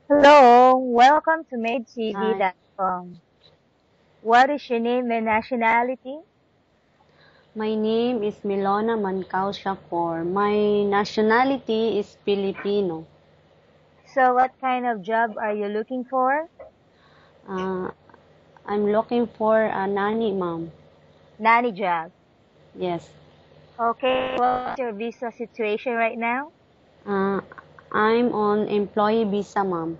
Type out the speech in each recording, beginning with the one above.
Hello, welcome to Hi, MadeTV.com. What is your name and nationality? my name is Milona Mancao Shafor. My nationality is Filipino. So, what kind of job are you looking for? Uh, I'm looking for a nanny mom. Nanny job. Yes. Okay, what's your visa situation right now? Uh, I'm on employee visa mom.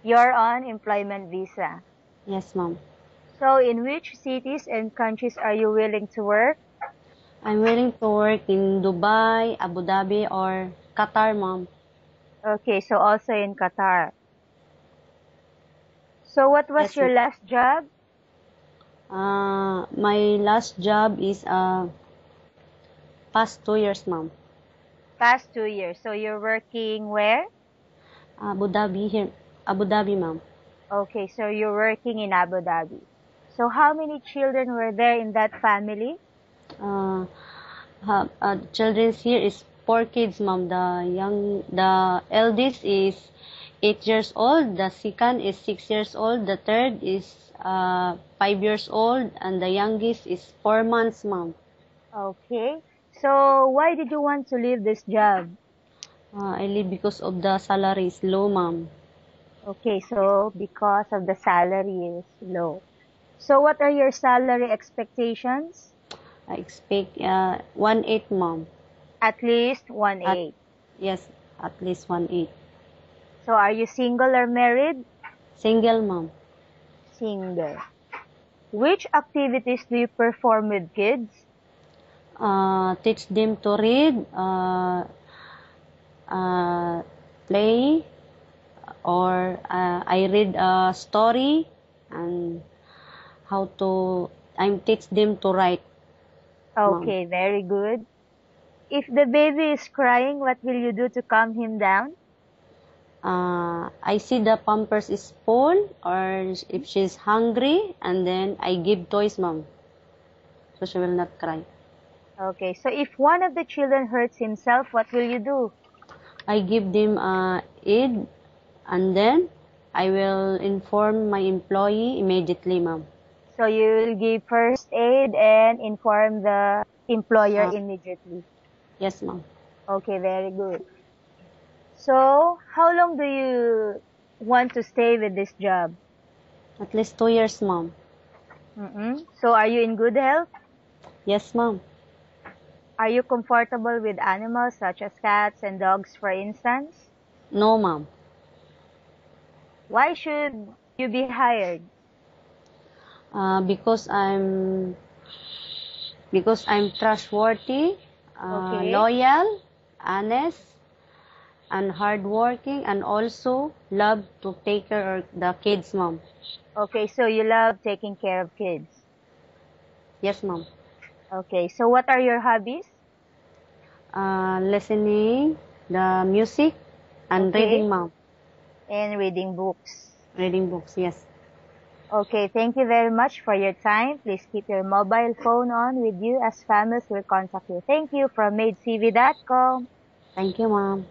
You're on employment visa. Yes, mom. So, in which cities and countries are you willing to work? I'm willing to work in Dubai, Abu Dhabi, or Qatar, mom. Okay, so also in Qatar. So, what was Yes, your mom. last job? My last job is past 2 years, mom. Past 2 years. So, you're working where? Abu Dhabi here, Abu Dhabi, mom. Okay, so you're working in Abu Dhabi. So, how many children were there in that family? Uh, children's here is four kids, mom. The eldest is 8 years old. The second is 6 years old. The third is 5 years old, and the youngest is 4 months, mom. Okay. So why did you want to leave this job? I leave because of the salary is low, mom. Okay, so because of the salary is low. So what are your salary expectations? I expect 1/8, mom. At least one At eight. yes, at least 1/8. So are you single or married? Single, mom. Single. Which activities do you perform with kids? Teach them to read, uh, play, or I read a story and how to I'm teach them to write, mom. Okay, very good. If the baby is crying, what will you do to calm him down? I see the pampers is full or if she's hungry, and then I give toys, mom, so she will not cry. Okay, so if one of the children hurts himself, what will you do? I give them aid, and then I will inform my employee immediately, mom. So you will give first aid and inform the employer uh, immediately. yes, mom. Okay, very good. So how long do you want to stay with this job? At least 2 years, mom. So are you in good health? Yes, mom. Are you comfortable with animals such as cats and dogs, for instance? No, mom. Why should you be hired? Because I'm trustworthy, Okay. loyal, honest, and hardworking, and also love to take care of the kids, mom. Okay, so you love taking care of kids. Yes, mom. Okay, so what are your hobbies? Listening the music and Okay, reading, mom. and reading books. Reading books, yes. Okay, thank you very much for your time. Please keep your mobile phone on with you as families will contact you. Thank you from MadeCV.com. Thank you, mom.